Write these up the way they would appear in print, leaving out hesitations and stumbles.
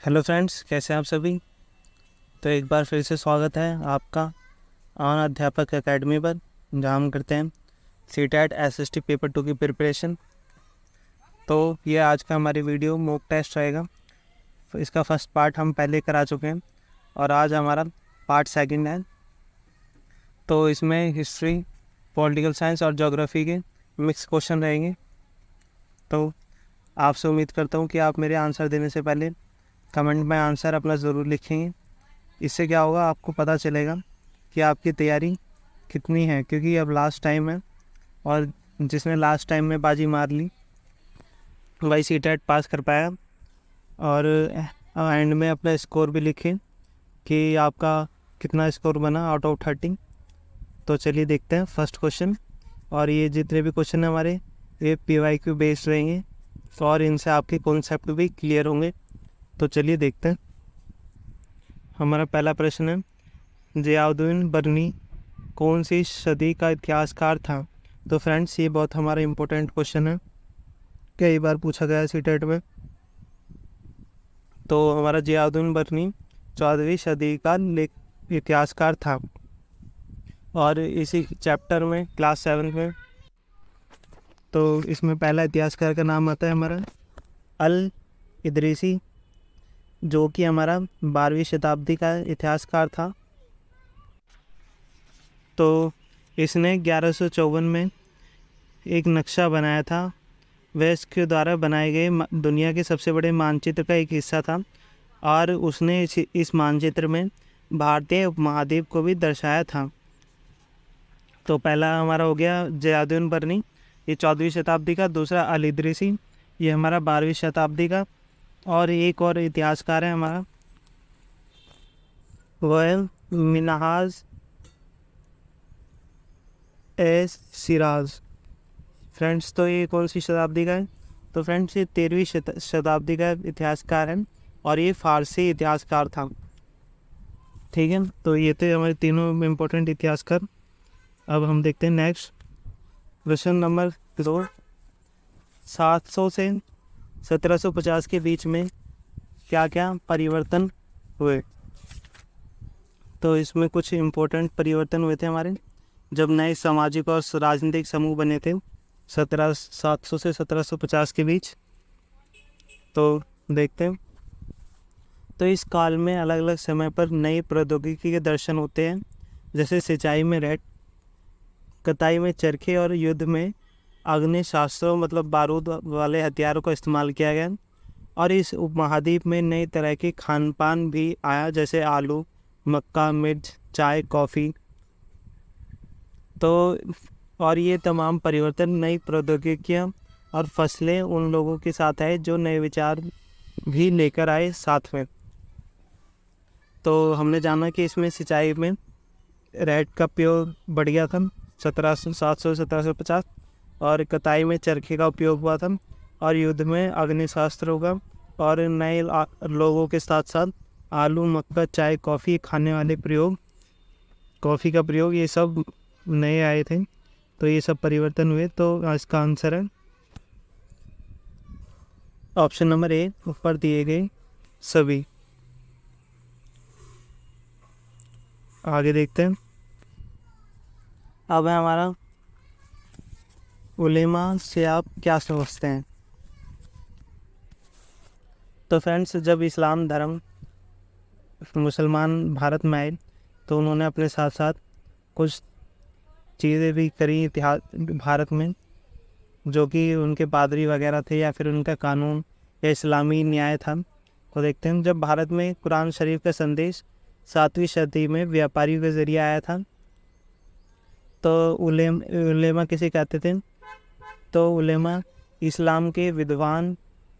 Hello friends, कैसे हैं आप सभी। तो एक बार फिर से स्वागत है आपका ऑन अध्यापक एकेडमी पर, जहां हम करते हैं सीटेट एसएसटी पेपर 2 की प्रिपरेशन। तो ये आज का हमारी वीडियो मॉक टेस्ट रहेगा। इसका फर्स्ट पार्ट हम पहले करा चुके हैं और आज हमारा पार्ट सेकंड है। तो इसमें हिस्ट्री, पॉलिटिकल साइंस और ज्योग्राफी के मिक्स क्वेश्चन रहेंगे। तो आपसे उम्मीद करता हूँ कि आप मेरे आंसर देने से पहले कमेंट में आंसर अपना ज़रूर लिखेंगे। इससे क्या होगा, आपको पता चलेगा कि आपकी तैयारी कितनी है, क्योंकि अब लास्ट टाइम है और जिसने लास्ट टाइम में बाजी मार ली वही सीटेट पास कर पाया। और एंड में अपना स्कोर भी लिखें कि आपका कितना स्कोर बना आउट ऑफ 30। तो चलिए देखते हैं फर्स्ट क्वेश्चन। और ये जितने भी क्वेश्चन हैं हमारे, ये PYQ बेस्ड रहेंगे और इनसे आपके कॉन्सेप्ट भी क्लियर होंगे। तो चलिए देखते हैं। हमारा पहला प्रश्न है, ज़ियाउद्दीन बरनी कौन सी सदी का इतिहासकार था। तो फ्रेंड्स, ये बहुत हमारा इम्पोर्टेंट क्वेश्चन है, कई बार पूछा गया है सीटेट में। तो हमारा ज़ियाउद्दीन बरनी 14वीं सदी का इतिहासकार था और इसी चैप्टर में क्लास 7 में, तो इसमें पहला इतिहासकार का नाम आता है हमारा अल इदरीसी, जो कि हमारा 12वीं शताब्दी का इतिहासकार था। तो इसने 1154 में एक नक्शा बनाया था। वह इसके द्वारा बनाए गए दुनिया के सबसे बड़े मानचित्र का एक हिस्सा था और उसने इस मानचित्र में भारतीय उपमहाद्वीप को भी दर्शाया था। तो पहला हमारा हो गया ज़ियाउद्दीन बरनी, ये 14वीं शताब्दी का। दूसरा अल इदरीसी, ये हमारा 12वीं शताब्दी का। और एक और इतिहासकार है हमारा, वह है मिन्हाज ए सिराज। फ्रेंड्स, तो ये कौन सी शताब्दी का है। तो फ्रेंड्स, ये 13वीं शताब्दी का इतिहासकार है और ये फारसी इतिहासकार था। ठीक है, तो ये थे हमारे तीनों इम्पोर्टेंट इतिहासकार। अब हम देखते हैं नेक्स्ट क्वेश्चन नंबर 2। 700 से 1750 के बीच में क्या क्या परिवर्तन हुए। तो इसमें कुछ इम्पोर्टेंट परिवर्तन हुए थे हमारे, जब नए सामाजिक और राजनीतिक समूह बने थे 700 से 1750 के बीच। तो देखते हैं। तो इस काल में अलग अलग समय पर नई प्रौद्योगिकी के दर्शन होते हैं, जैसे सिंचाई में रेत, कताई में चरखे और युद्ध में आग्नेयास्त्रों मतलब बारूद वाले हथियारों का इस्तेमाल किया गया। और इस उपमहाद्वीप में नई तरह के खान पान भी आया, जैसे आलू, मक्का, मिर्च, चाय, कॉफ़ी। तो और ये तमाम परिवर्तन नई प्रौद्योगिकियाँ और फसलें उन लोगों के साथ आए जो नए विचार भी लेकर आए साथ में। तो हमने जाना कि इसमें सिंचाई में रेत का उपयोग बढ़ गया था 700 से 1750, और कताई में चरखे का उपयोग हुआ था, और युद्ध में अग्निशास्त्रों का, और नए लोगों के साथ साथ आलू, मक्का, चाय, कॉफ़ी खाने वाले प्रयोग, कॉफ़ी का प्रयोग, ये सब नए आए थे। तो ये सब परिवर्तन हुए। तो इसका आंसर है ऑप्शन नंबर ए, ऊपर दिए गए सभी। आगे देखते हैं। अब है हमारा उलेमा से आप क्या समझते हैं। तो फ्रेंड्स, जब इस्लाम धर्म मुसलमान भारत में आए तो उन्होंने अपने साथ साथ कुछ चीज़ें भी करी इतिहास भारत में, जो कि उनके पादरी वगैरह थे या फिर उनका कानून या इस्लामी न्याय था। तो देखते हैं, जब भारत में कुरान शरीफ का संदेश 7वीं सदी में व्यापारियों के ज़रिए आया था, तो उलेमा किसे कहते थे। तो उलेमा इस्लाम के विद्वान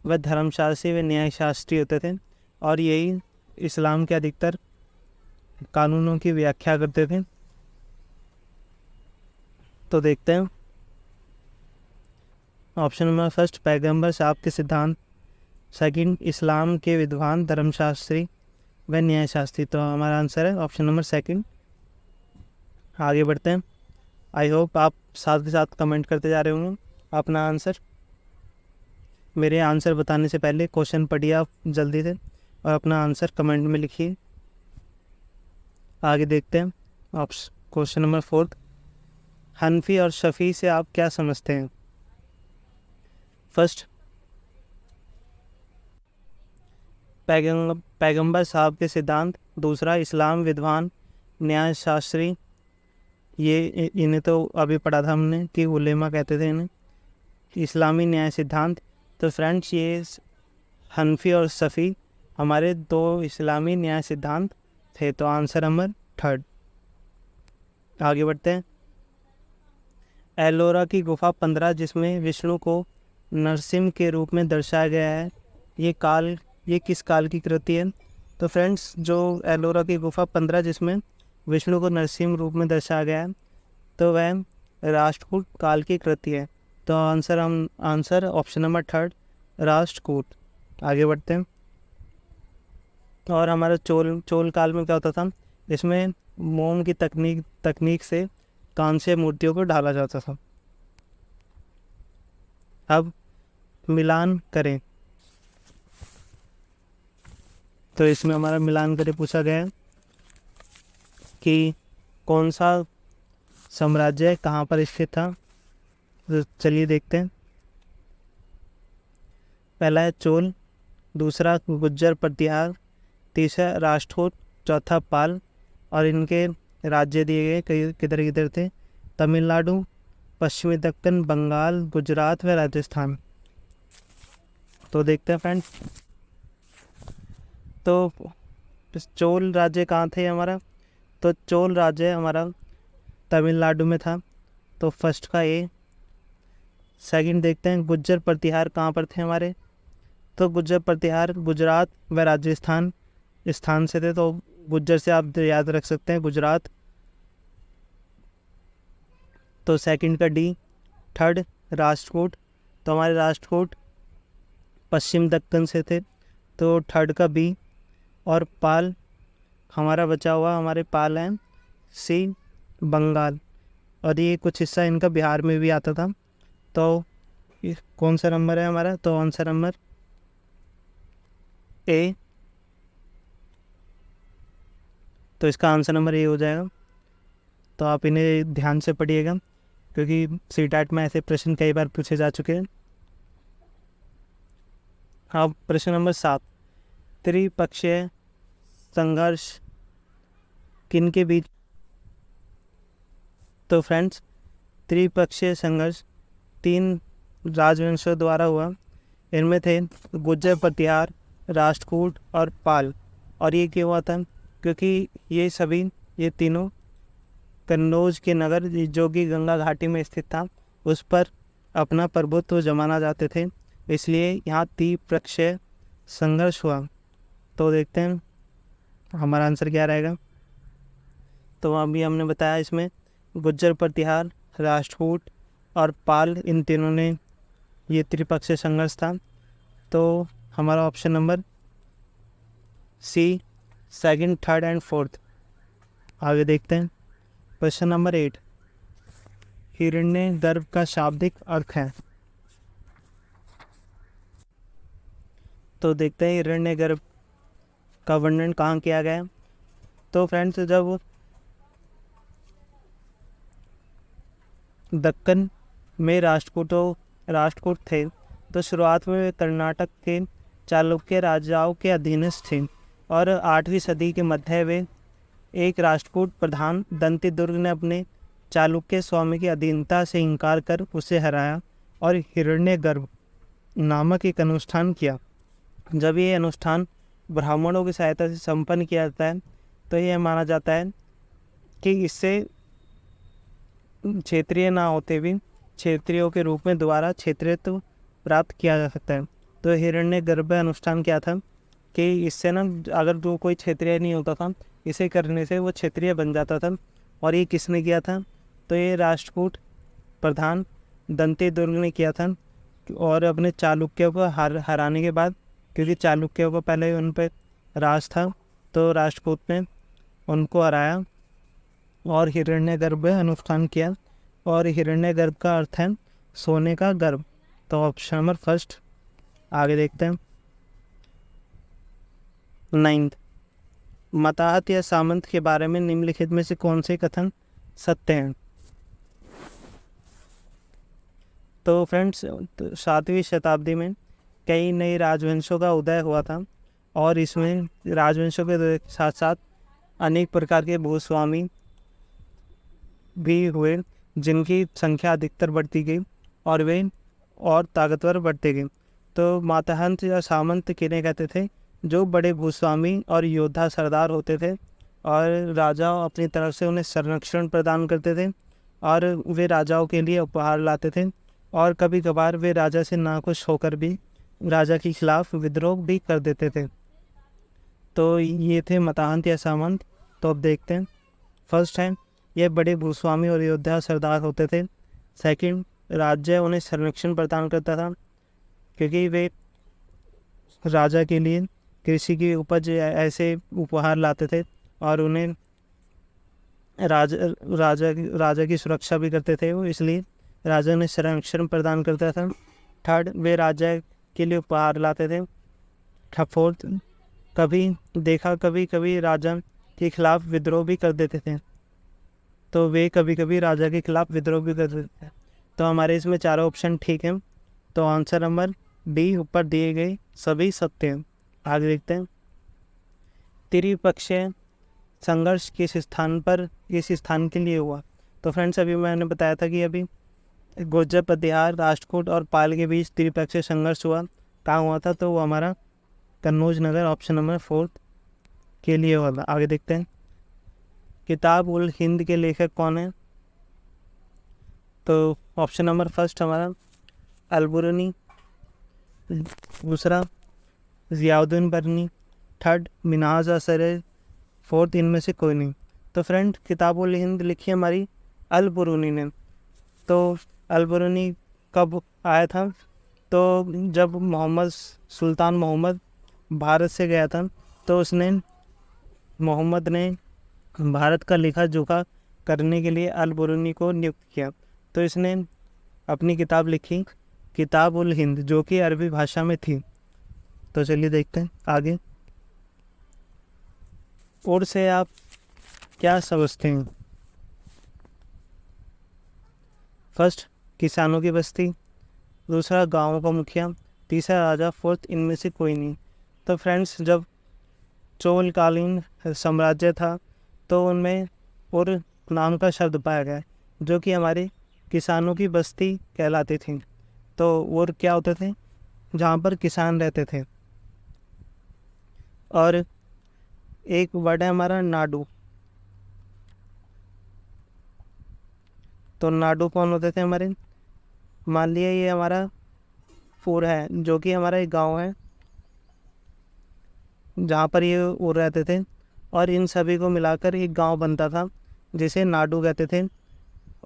व धर्मशास्त्री व न्यायशास्त्री होते थे और यही इस्लाम के अधिकतर कानूनों की व्याख्या करते थे। तो देखते हैं ऑप्शन नंबर फर्स्ट, पैगंबर साहब के सिद्धांत। सेकंड, इस्लाम के विद्वान, धर्मशास्त्री व न्यायशास्त्री। तो हमारा आंसर है ऑप्शन नंबर सेकंड। आगे बढ़ते हैं। आई होप आप साथ के साथ कमेंट करते जा रहे होंगे अपना आंसर। मेरे आंसर बताने से पहले क्वेश्चन पढ़िए आप जल्दी से, और अपना आंसर कमेंट में लिखिए। आगे देखते हैं ऑप्शन क्वेश्चन नंबर 4। हनफी और शफी से आप क्या समझते हैं? फर्स्ट, पैगंबर साहब के सिद्धांत। दूसरा, इस्लाम विद्वान न्याय शास्त्री। ये इन्हें तो अभी पढ़ा था हमने कि उलेमा कहते थे इन्हें। इस्लामी न्याय सिद्धांत। तो फ्रेंड्स, ये हनफी और शफी हमारे 2 इस्लामी न्याय सिद्धांत थे। तो आंसर नंबर 3। आगे बढ़ते हैं। एलोरा की गुफा 15 जिसमें विष्णु को नरसिंह के रूप में दर्शाया गया है, ये किस काल की कृति है? तो फ्रेंड्स, जो एलोरा की गुफा 15 जिसमें विष्णु को नरसिंह रूप में दर्शाया गया है, तो वह राष्ट्रकूट काल की कृति है। तो आंसर ऑप्शन नंबर 3 राष्ट्रकूट। आगे बढ़ते हैं। और हमारा चोल काल में क्या होता था? इसमें मोम की तकनीक से कांस्य मूर्तियों को ढाला जाता था। अब मिलान करें। तो इसमें हमारा मिलान करें पूछा गया है कि कौन सा साम्राज्य कहाँ पर स्थित था। तो चलिए देखते हैं। पहला है चोल, दूसरा गुज्जर प्रतिहार, तीसरा राष्ट्रकूट, चौथा पाल। और इनके राज्य दिए गए किधर किधर थे? तमिलनाडु, पश्चिमी दक्कन, बंगाल, गुजरात व राजस्थान। तो देखते हैं फ्रेंड्स। तो चोल राज्य कहाँ थे हमारा? तो चोल राज्य हमारा तमिलनाडु में था। तो फर्स्ट का ए। सेकंड देखते हैं, गुज्जर प्रतिहार कहाँ पर थे हमारे? तो गुज्जर प्रतिहार गुजरात व राजस्थान स्थान से थे। तो गुज्जर से आप याद रख सकते हैं गुजरात। तो सेकंड का डी। थर्ड राष्ट्रकूट, तो हमारे राष्ट्रकूट पश्चिम दक्कन से थे। तो थर्ड का बी। और पाल हमारा बचा हुआ, हमारे पाल हैं सी, बंगाल। और ये कुछ हिस्सा इनका बिहार में भी आता था। तो कौन सा नंबर है हमारा? तो आंसर नंबर ए। तो इसका आंसर नंबर ए हो जाएगा। तो आप इन्हें ध्यान से पढ़िएगा क्योंकि सीटेट में ऐसे प्रश्न कई बार पूछे जा चुके हैं। हाँ, प्रश्न नंबर 7। त्रिपक्षीय संघर्ष किन के बीच? तो फ्रेंड्स, त्रिपक्षीय संघर्ष 3 राजवंशों द्वारा हुआ। इनमें थे गुज्जर प्रतिहार, राष्ट्रकूट और पाल। और ये क्यों हुआ था? क्योंकि ये तीनों कन्नौज के नगर जो कि गंगा घाटी में स्थित था, उस पर अपना प्रभुत्व जमाना चाहते थे। इसलिए यहाँ त्रिपक्षीय संघर्ष हुआ। तो देखते हैं हमारा आंसर क्या रहेगा। तो अभी हमने बताया इसमें गुज्जर प्रतिहार, राष्ट्रकूट और पाल, इन तीनों ने ये त्रिपक्षीय संघर्ष था। तो हमारा option number C, second, third and fourth. आगे देखते हैं। Question number 8। हिरण्यगर्भ का शाब्दिक अर्थ है। तो देखते हैं हिरण्यगर्भ का वर्णन कहाँ किया गया है। तो फ्रेंड्स, जब दक्कन में राष्ट्रकूट थे, तो शुरुआत में वे कर्नाटक के चालुक्य राजाओं के अधीनस्थ थे। और 8वीं सदी के मध्य में एक राष्ट्रकूट प्रधान दंतिदुर्ग ने अपने चालुक्य स्वामी की अधीनता से इनकार कर उसे हराया और हिरण्यगर्भ नामक एक अनुष्ठान किया। जब ये अनुष्ठान ब्राह्मणों की सहायता से संपन्न किया जाता है, तो यह माना जाता है कि इससे क्षेत्रीय ना होते भी क्षेत्रियों के रूप में दोबारा क्षेत्रीयत्व प्राप्त किया जा सकता है। तो हिरण्यगर्भ अनुष्ठान क्या था कि इससे ना, अगर जो कोई क्षेत्रीय नहीं होता था, इसे करने से वो क्षेत्रीय बन जाता था। और ये किसने किया था? तो ये राष्ट्रकूट प्रधान दंतिदुर्ग ने किया था। और अपने चालुक्यों को हराने के बाद, क्योंकि चालुक्यों को पहले उन पर राज था, तो राष्ट्रकूट ने उनको हराया और हिरण्यगर्भ अनुष्ठान किया। और हिरण्यगर्भ का अर्थ है सोने का गर्भ। तो ऑप्शन नंबर फर्स्ट। आगे देखते हैं। 9th, मताहत या सामंत के बारे में निम्नलिखित में से कौन से कथन सत्य हैं? तो फ्रेंड्स, 7वीं शताब्दी में कई नए राजवंशों का उदय हुआ था और इसमें राजवंशों के साथ साथ अनेक प्रकार के भूस्वामी भी हुए, जिनकी संख्या अधिकतर बढ़ती गई और वे और ताकतवर बढ़ते गए। तो माताहंत या सामंत किन्हें कहते थे? जो बड़े भूस्वामी और योद्धा सरदार होते थे और राजा अपनी तरफ से उन्हें संरक्षण प्रदान करते थे और वे राजाओं के लिए उपहार लाते थे और कभी कभार वे राजा से नाखुश होकर भी राजा के खिलाफ विद्रोह भी कर देते थे। तो ये थे मताहंत या सामंत। तो अब देखते हैं। फर्स्ट है, ये बड़े भूस्वामी और योद्धा सरदार होते थे। सेकंड, राज्य उन्हें संरक्षण प्रदान करता था क्योंकि वे राजा के लिए कृषि की उपज ऐसे उपहार लाते थे और उन्हें राजा की सुरक्षा भी करते थे वो, इसलिए राजा ने संरक्षण प्रदान करता था। थर्ड, वे राजा के लिए उपहार लाते थे। फोर्थ, कभी कभी राजा के खिलाफ विद्रोह भी कर देते थे। तो वे कभी कभी राजा के खिलाफ विद्रोह भी कर देते थे। तो हमारे इसमें चारों ऑप्शन ठीक हैं। तो आंसर नंबर डी ऊपर दिए गए सभी सत्य हैं। आगे देखते हैं। त्रिपक्षीय संघर्ष किस स्थान के लिए हुआ? तो फ्रेंड्स, अभी मैंने बताया था कि अभी गुर्जर प्रतिहार, राष्ट्रकूट और पाल के बीच त्रिपक्षीय संघर्ष हुआ। कहाँ हुआ था? तो वो हमारा कन्नौज नगर, ऑप्शन नंबर 4 के लिए हुआ था। आगे देखते हैं। किताब उल हिंद के लेखक कौन है? तो ऑप्शन नंबर फर्स्ट हमारा अलबुरनी, दूसरा ज़ियाउद्दीन बरनी, थर्ड मिन्हाज असर, फोर्थ इनमें से कोई नहीं। तो फ्रेंड, किताब उल हिंद लिखी हमारी अलबुरनी ने। तो अलबुरनी कब आया था? तो जब सुल्तान मोहम्मद भारत से गया था तो मोहम्मद ने भारत का लेखा जोखा करने के लिए अलबुरनी को नियुक्त किया। तो इसने अपनी किताब लिखी, किताब उल हिंद, जो कि अरबी भाषा में थी। तो चलिए देखते हैं आगे। और से आप क्या समझते हैं? फर्स्ट, किसानों की बस्ती, दूसरा गांवों का मुखिया, तीसरा राजा, फोर्थ इनमें से कोई नहीं। तो फ्रेंड्स, जब चोलकालीन साम्राज्य था तो उनमें उर नाम का शब्द पाया गया जो कि हमारे किसानों की बस्ती कहलाती थी। तो उर क्या होते थे? जहाँ पर किसान रहते थे। और एक वर्ड है हमारा नाडू। तो नाडू कौन होते थे हमारे? मान लिया ये हमारा पूर है, जो कि हमारा एक गांव है जहाँ पर ये उर रहते थे, और इन सभी को मिलाकर एक गांव बनता था जिसे नाडू कहते थे।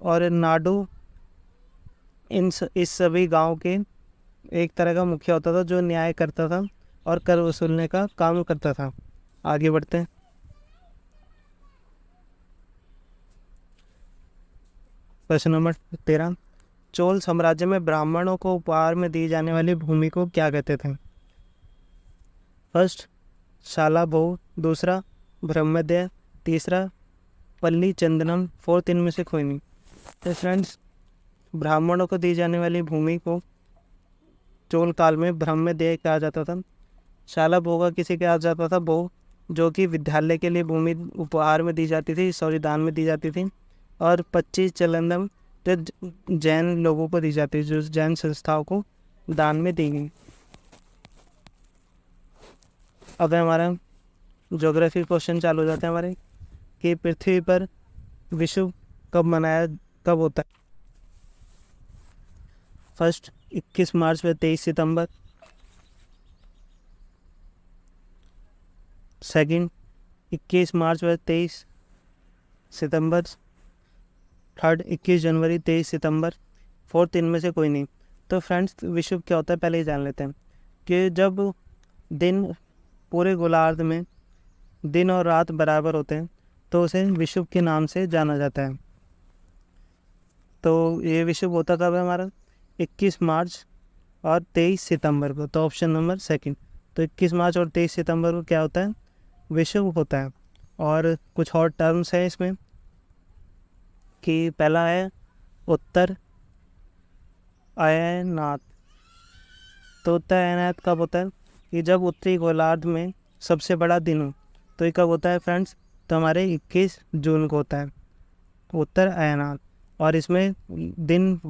और नाडू इस सभी गांव के एक तरह का मुखिया होता था जो न्याय करता था और कर वसूलने का काम करता था। आगे बढ़ते हैं। प्रश्न नंबर 13, चोल साम्राज्य में ब्राह्मणों को उपहार में दी जाने वाली भूमि को क्या कहते थे? फर्स्ट शाला भोग, दूसरा ब्रह्मदय, तीसरा पल्ली चंदनम, फोर्थ इनमें से कोई नहीं। तो फ्रेंड्स, ब्राह्मणों को दी जाने वाली भूमि को चोल काल में ब्रह्मदय कहा जाता था। शाला भोगा किसे कहा जाता था? भोग, जो कि विद्यालय के लिए भूमि उपहार में दी जाती थी, सॉरी दान में दी जाती थी। और 25 चलंदम जो जैन लोगों को दी जाती है, जो जैन संस्थाओं को दान में दी गई। अब हमारा ज्योग्राफी क्वेश्चन चालू हो जाते हैं हमारे कि पृथ्वी पर विश्व कब होता है? फर्स्ट 21 मार्च व 23 सितंबर, सेकंड 21 मार्च व 23 सितंबर, थर्ड 21 जनवरी 23 सितंबर, फोर्थ इनमें से कोई नहीं। तो फ्रेंड्स, विश्व क्या होता है पहले ही जान लेते हैं कि जब दिन पूरे गोलार्ध में दिन और रात बराबर होते हैं तो उसे विश्व के नाम से जाना जाता है। तो ये विश्व होता कब है हमारा? 21 मार्च और 23 सितंबर को। तो ऑप्शन नंबर सेकंड तो 21 मार्च और 23 सितंबर को क्या होता है, विषुव होता है। और कुछ और टर्म्स हैं इसमें कि पहला है उत्तर अयनात। तो उत्तर अयनात कब होता है, कि जब उत्तरी गोलार्ध में सबसे बड़ा दिन हो। तो ये कब होता है फ्रेंड्स, तो हमारे 21 जून को होता है उत्तर अयनात। और इसमें दिन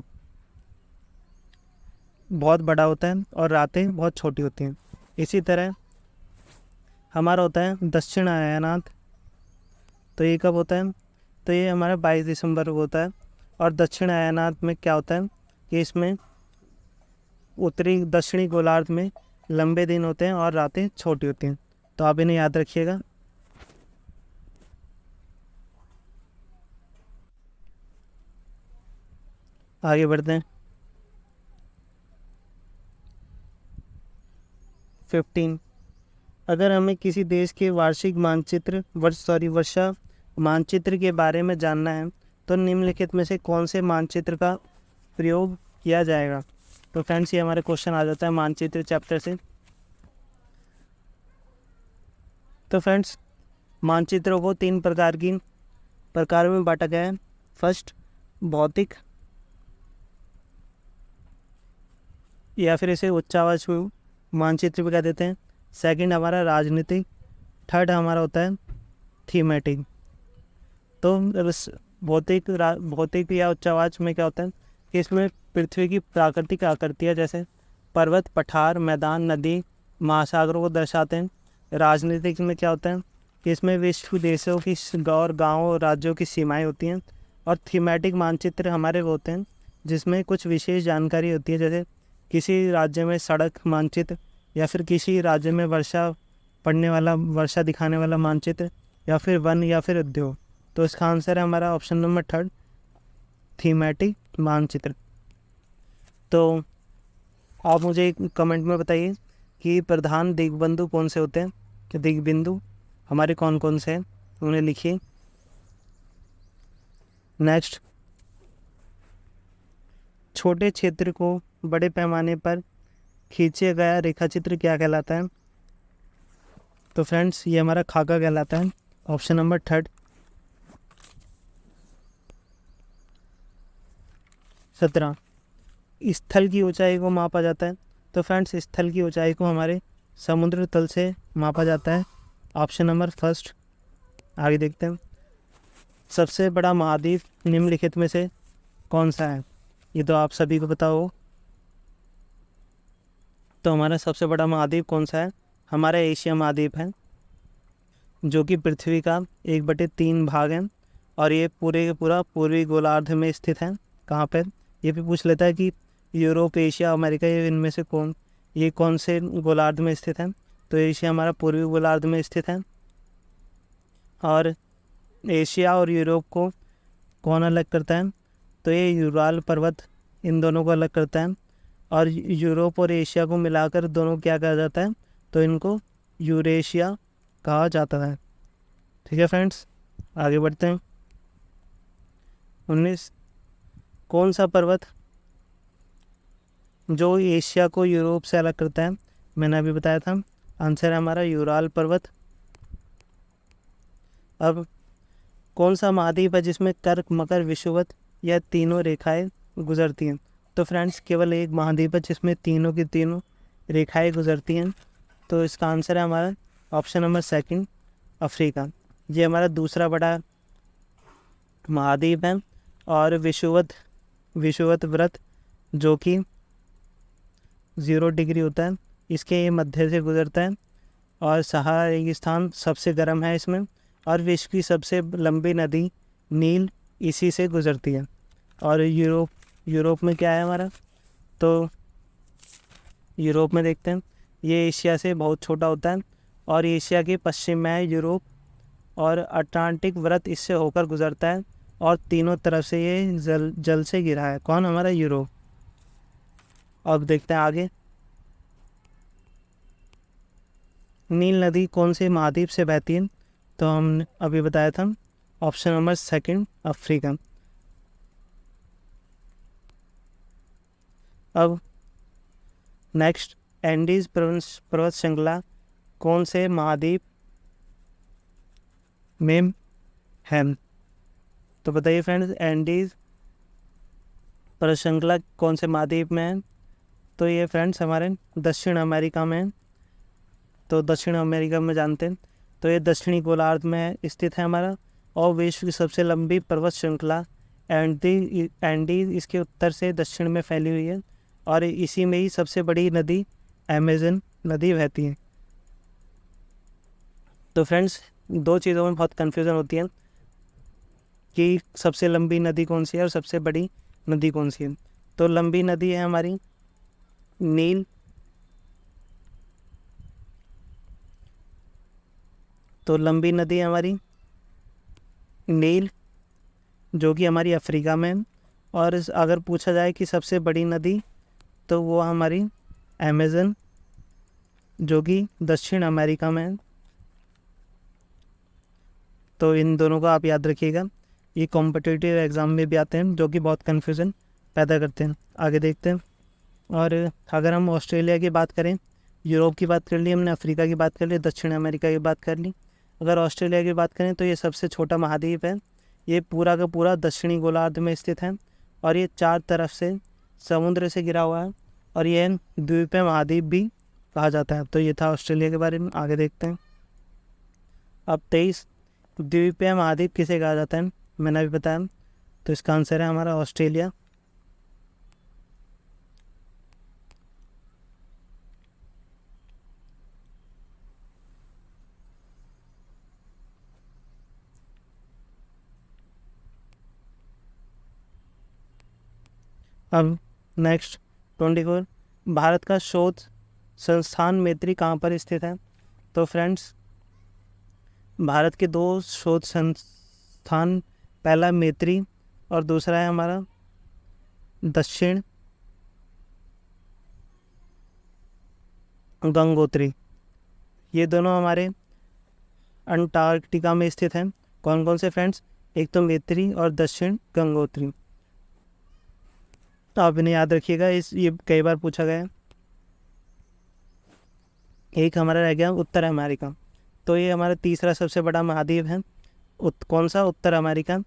बहुत बड़ा होता है और रातें बहुत छोटी होती हैं। इसी तरह हमारा होता है दक्षिण अयनात। तो ये कब होता है, तो ये हमारा 22 दिसंबर को होता है। और दक्षिण अयनात में क्या होता है कि इसमें उत्तरी दक्षिणी गोलार्ध में लंबे दिन होते हैं और रातें छोटी होती हैं। तो आप इन्हें याद रखिएगा। आगे बढ़ते हैं। 15, अगर हमें किसी देश के वार्षिक मानचित्र वर्षा मानचित्र के बारे में जानना है तो निम्नलिखित में से कौन से मानचित्र का प्रयोग किया जाएगा। तो फ्रेंड्स ये हमारे क्वेश्चन आ जाता है मानचित्र चैप्टर से। तो फ्रेंड्स मानचित्रों को 3 प्रकारों में बांटा गया है। फर्स्ट भौतिक, या फिर इसे उच्चावाच मानचित्र भी कह देते हैं। सेकंड हमारा राजनीतिक। थर्ड हमारा होता है थीमेटिक। तो भौतिक या उच्चावाच में क्या होता है कि इसमें पृथ्वी की प्राकृतिक आकृतियाँ जैसे पर्वत, पठार, मैदान, नदी, महासागरों को दर्शाते हैं। राजनीतिक में क्या होता है कि इसमें विश्व देशों की और गाँवों और राज्यों की सीमाएं होती हैं। और थीमेटिक मानचित्र हमारे वो होते हैं जिसमें कुछ विशेष जानकारी होती है, जैसे किसी राज्य में सड़क मानचित्र, या फिर किसी राज्य में वर्षा दिखाने वाला मानचित्र, या फिर वन, या फिर उद्योग। तो इसका आंसर है हमारा ऑप्शन नंबर 3, थीमेटिक मानचित्र। तो आप मुझे कमेंट में बताइए कि प्रधान दिग्बंधु कौन से होते हैं, कि दिग्बिंदु हमारे कौन कौन से हैं, उन्हें लिखिए। नेक्स्ट, छोटे क्षेत्र को बड़े पैमाने पर खींचे गया रेखाचित्र क्या कहलाता है। तो फ्रेंड्स ये हमारा खाका कहलाता है, ऑप्शन नंबर 3। 17, स्थल की ऊंचाई को मापा जाता है। तो फ्रेंड्स स्थल की ऊंचाई को हमारे समुद्र तल से मापा जाता है, ऑप्शन नंबर 1। आगे देखते हैं। सबसे बड़ा महाद्वीप निम्नलिखित में से कौन सा है, ये तो आप सभी को पता हो। तो हमारा सबसे बड़ा महाद्वीप कौन सा है, हमारा एशिया महाद्वीप है, जो कि पृथ्वी का 1/3 भाग है। और ये पूरे के पूरा पूर्वी गोलार्ध में स्थित है। कहाँ पर, ये भी पूछ लेता है कि यूरोप, एशिया, अमेरिका, ये इनमें से कौन से गोलार्ध में स्थित है। तो एशिया हमारा पूर्वी गोलार्ध में स्थित है। और एशिया और यूरोप को कौन अलग करता है, तो ये यूराल पर्वत इन दोनों को अलग करता है। और यूरोप और एशिया को मिलाकर दोनों क्या कहा जाता है, तो इनको यूरेशिया कहा जाता है। ठीक है फ्रेंड्स, आगे बढ़ते हैं। 19, कौन सा पर्वत जो एशिया को यूरोप से अलग करता है, मैंने अभी बताया था, आंसर है हमारा यूराल पर्वत। अब कौन सा महाद्वीप है जिसमें कर्क, मकर, विषुवत या तीनों रेखाएं गुजरती हैं। तो फ्रेंड्स केवल एक महाद्वीप है जिसमें तीनों की तीनों रेखाएं गुजरती हैं। तो इसका आंसर है हमारा ऑप्शन नंबर 2, अफ्रीका। ये हमारा दूसरा बड़ा महाद्वीप है। और विषुवत व्रत जो कि 0 डिग्री होता है, इसके मध्य से गुजरता है। और सहारा रेगिस्तान सबसे गर्म है इसमें। और विश्व की सबसे लंबी नदी नील इसी से गुजरती है। और यूरोप में क्या है हमारा, तो यूरोप में देखते हैं, ये एशिया से बहुत छोटा होता है। और एशिया के पश्चिम में है यूरोप। और अटलांटिक व्रत इससे होकर गुजरता है। और तीनों तरफ से ये जल से घिरा है। कौन, हमारा यूरोप। अब देखते हैं आगे, नील नदी कौन से महाद्वीप से बहती है। तो हमने अभी बताया था, ऑप्शन नंबर 2, अफ्रीका। अब नेक्स्ट, एंडीज पर्वत श्रृंखला कौन से महाद्वीप में है? तो बताइए फ्रेंड्स, एंडीज पर्वत श्रृंखला कौन से महाद्वीप में है? तो ये फ्रेंड्स हमारे दक्षिण अमेरिका में है। तो दक्षिण अमेरिका में जानते हैं, तो ये दक्षिणी गोलार्ध में स्थित है हमारा। और विश्व की सबसे लंबी पर्वत श्रृंखला एंडीज इसके उत्तर से दक्षिण में फैली हुई है, और इसी में ही सबसे बड़ी नदी अमेज़न नदी बहती है। तो फ्रेंड्स, दो चीज़ों में बहुत कन्फ्यूज़न होती है कि सबसे लंबी नदी कौन सी है और सबसे बड़ी नदी कौन सी है। तो लंबी नदी है हमारी नील। तो लंबी नदी है हमारी नील, जो कि हमारी अफ्रीका में है। और अगर पूछा जाए कि सबसे बड़ी नदी, तो वो हमारी अमेज़न, जो कि दक्षिण अमेरिका में है। तो इन दोनों को आप याद रखिएगा, ये कॉम्पिटिटिव एग्ज़ाम में भी आते हैं, जो कि बहुत कन्फ्यूज़न पैदा करते हैं। आगे देखते हैं। और अगर हम ऑस्ट्रेलिया की बात करें, यूरोप की बात कर ली हमने, अफ्रीका की बात कर ली, दक्षिण अमेरिका की बात कर ली। अगर ऑस्ट्रेलिया की बात करें तो ये सबसे छोटा महाद्वीप है। ये पूरा का पूरा दक्षिणी गोलार्ध में स्थित है, और ये चार तरफ से समुद्र से घिरा हुआ है, और यह द्वीपीय महाद्वीप भी कहा जाता है। तो ये था ऑस्ट्रेलिया के बारे में। आगे देखते हैं। अब 23, द्वीपीय महाद्वीप किसे कहा जाता है? मैंने अभी बताया। तो इसका आंसर है हमारा ऑस्ट्रेलिया। अब नेक्स्ट 24, भारत का शोध संस्थान मैत्री कहाँ पर स्थित है? तो फ्रेंड्स, भारत के दो शोध संस्थान, पहला मैत्री और दूसरा है हमारा दक्षिण गंगोत्री। ये दोनों हमारे अंटार्कटिका में स्थित हैं। कौन कौन से फ्रेंड्स? एक तो मैत्री और दक्षिण गंगोत्री। तो आप इन्हें याद रखिएगा, ये कई बार पूछा गया है। एक हमारा रह गया उत्तर अमेरिका। तो ये हमारा तीसरा सबसे बड़ा महाद्वीप है। कौन सा? उत्तर अमेरिका।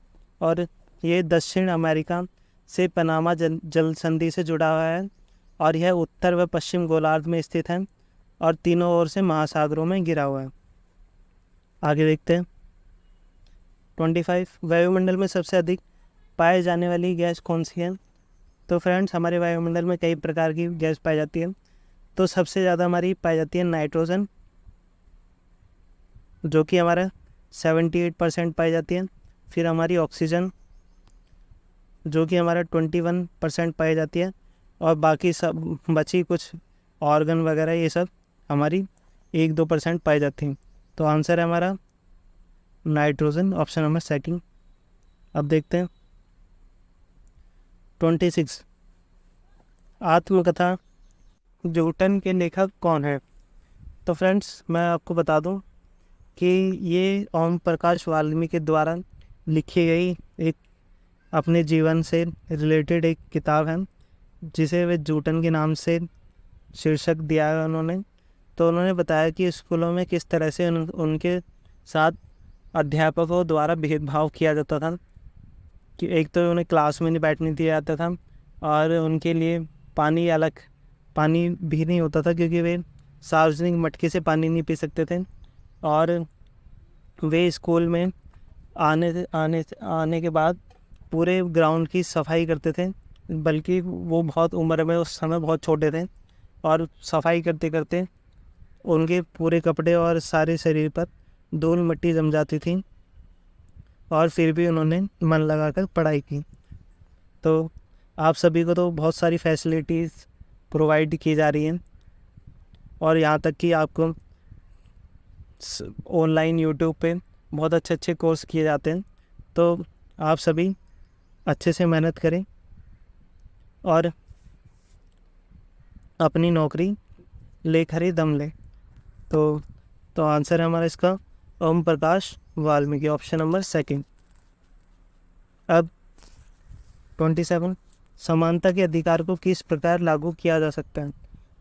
और ये दक्षिण अमेरिका से पनामा जल संधि से जुड़ा हुआ है, और यह उत्तर व पश्चिम गोलार्ध में स्थित है, और तीनों ओर से महासागरों में घिरा हुआ है। आगे देखते हैं। 25, वायुमंडल में सबसे अधिक पाए जाने वाली गैस कौन सी है? तो फ्रेंड्स, हमारे वायुमंडल में कई प्रकार की गैस पाई जाती है। तो सबसे ज़्यादा हमारी पाई जाती है नाइट्रोजन, जो कि हमारा 78% पाई जाती है। फिर हमारी ऑक्सीजन, जो कि हमारा 21% पाई जाती है। और बाकी सब बची कुछ ऑर्गन वगैरह, ये सब हमारी 1-2% पाई जाती हैं। तो आंसर है हमारा नाइट्रोजन, ऑप्शन नंबर सेकंड। अब देखते हैं 26, आत्मकथा जूटन के लेखक कौन है? तो फ्रेंड्स, मैं आपको बता दूं कि ये ओम प्रकाश वाल्मीकि द्वारा लिखी गई एक अपने जीवन से रिलेटेड एक किताब है, जिसे वे जूटन के नाम से शीर्षक दिया है उन्होंने। तो उन्होंने बताया कि स्कूलों में किस तरह से उनके साथ अध्यापकों द्वारा भेदभाव किया जाता था, कि एक तो उन्हें क्लास में नहीं बैठने दिया जाता था, और उनके लिए पानी भी नहीं होता था, क्योंकि वे सार्वजनिक मटके से पानी नहीं पी सकते थे। और वे स्कूल में आने के बाद पूरे ग्राउंड की सफाई करते थे, बल्कि वो बहुत उम्र में उस समय बहुत छोटे थे, और सफाई करते करते उनके पूरे कपड़े और सारे शरीर पर धूल मिट्टी जम जाती थी, और फिर भी उन्होंने मन लगाकर पढ़ाई की। तो आप सभी को तो बहुत सारी फैसिलिटीज़ प्रोवाइड की जा रही हैं, और यहाँ तक कि आपको ऑनलाइन यूट्यूब पे बहुत अच्छे कोर्स किए जाते हैं। तो आप सभी अच्छे से मेहनत करें और अपनी नौकरी लेकर ही दम लें। तो आंसर है हमारा इसका Om Prakash Valmiki, option number second. अब 27, समानता के अधिकार को किस प्रकार लागू किया जा सकता है?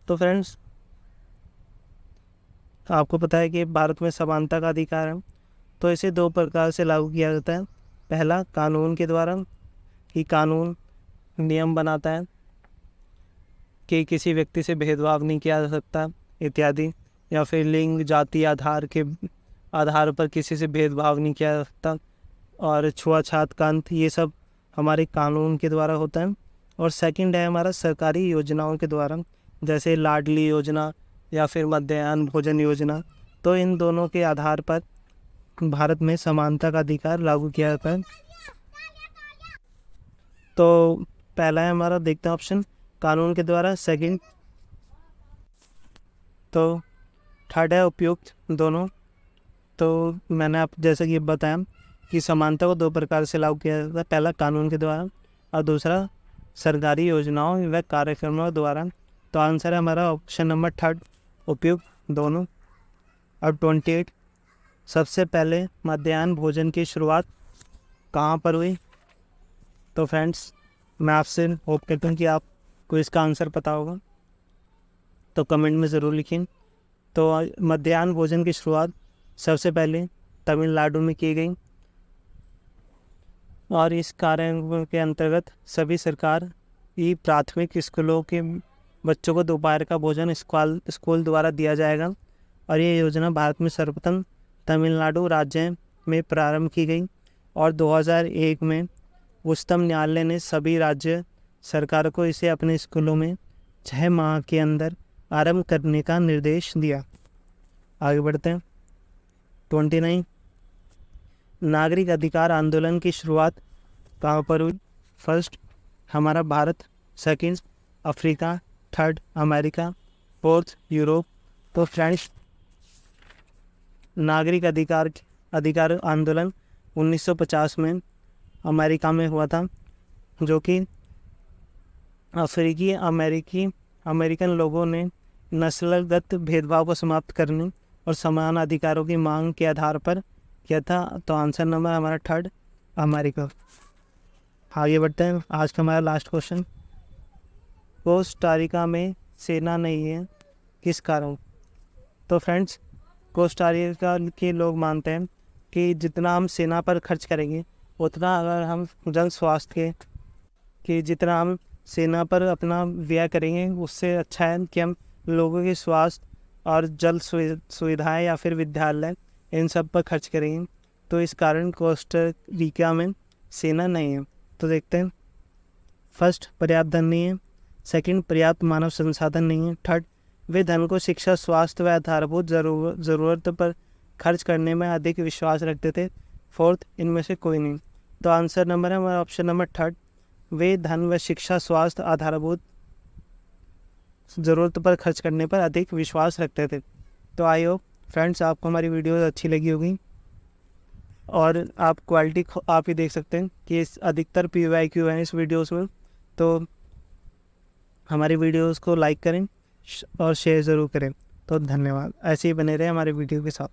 तो फ्रेंड्स, आपको पता है कि भारत में समानता का अधिकार है, तो इसे दो प्रकार से लागू किया जाता है। पहला कानून के द्वारा, कि कानून नियम बनाता है कि किसी व्यक्ति से भेदभाव नहीं किया जा सकता इत्यादि, या फिर लिंग जाति आधार के आधार पर किसी से भेदभाव नहीं किया जा सकता, और छुआछूत का अंत, ये सब हमारे कानून के द्वारा होता है। और सेकंड है हमारा सरकारी योजनाओं के द्वारा, जैसे लाडली योजना या फिर मध्याह्न भोजन योजना। तो इन दोनों के आधार पर भारत में समानता का अधिकार लागू किया जाता है। तो पहला है हमारा, देखते हैं ऑप्शन, कानून के द्वारा। सेकंड, तो थर्ड है उपयुक्त दोनों। तो मैंने आप जैसे कि बताया कि समानता को दो प्रकार से लागू किया जाता है, पहला कानून के द्वारा और दूसरा सरकारी योजनाओं व कार्यक्रमों द्वारा। तो आंसर है हमारा ऑप्शन नंबर थर्ड, उपयुक्त दोनों। अब 28, सबसे पहले मध्याह्न भोजन की शुरुआत कहाँ पर हुई? तो फ्रेंड्स, मैं आपसे होप करता हूँ कि आपको इसका आंसर पता होगा, तो कमेंट में ज़रूर लिखें। तो मध्याह्न भोजन की शुरुआत सबसे पहले तमिलनाडु में की गई, और इस कार्य के अंतर्गत सभी सरकारी प्राथमिक स्कूलों के बच्चों को दोपहर का भोजन स्कूल द्वारा दिया जाएगा। और ये योजना भारत में सर्वप्रथम तमिलनाडु राज्य में प्रारंभ की गई, और 2001 में उच्चतम न्यायालय ने सभी राज्य सरकार को इसे अपने स्कूलों में 6 माह के अंदर आरंभ करने का निर्देश दिया। आगे बढ़ते हैं। 29, नागरिक अधिकार आंदोलन की शुरुआत कहाँ पर हुई? फर्स्ट हमारा Bharat, second Africa, third America, fourth Europe. तो फ्रेंड्स, नागरिक अधिकार आंदोलन 1950 में अमेरिका में हुआ था, जो कि अमेरिकन लोगों ने नस्लगत भेदभाव को समाप्त करने और समान अधिकारों की मांग के आधार पर किया था। तो आंसर नंबर हमारा थर्ड, अमेरिका। आगे बढ़ते हैं। आज का हमारा लास्ट क्वेश्चन, कोस्टारिका में सेना नहीं है, किस कारण? तो फ्रेंड्स, कोस्टारिका के लोग मानते हैं कि जितना हम सेना पर खर्च करेंगे, उतना अगर हम जन स्वास्थ्य के जितना हम सेना पर अपना व्यय करेंगे, उससे अच्छा है कि हम लोगों के स्वास्थ्य और जल सुविधाएं या फिर विद्यालय, इन सब पर खर्च करेंगे। तो इस कारण कोस्टारिका में सेना नहीं है। तो देखते हैं। फर्स्ट, पर्याप्त धन नहीं है। सेकंड, पर्याप्त मानव संसाधन नहीं है। थर्ड, वे धन को शिक्षा, स्वास्थ्य व आधारभूत ज़रूरत पर खर्च करने में अधिक विश्वास रखते थे। फोर्थ, इनमें से कोई नहीं। तो आंसर नंबर है हमारा ऑप्शन नंबर थर्ड, वे धन व शिक्षा, स्वास्थ्य, आधारभूत ज़रूरत पर खर्च करने पर अधिक विश्वास रखते थे। तो आई होप फ्रेंड्स आपको हमारी वीडियो अच्छी लगी होगी, और आप क्वालिटी आप ही देख सकते हैं कि इस अधिकतर PYQ है इस वीडियोस में। तो हमारी वीडियोस को लाइक करें और शेयर ज़रूर करें। तो धन्यवाद, ऐसे ही बने रहें हमारे वीडियो के साथ।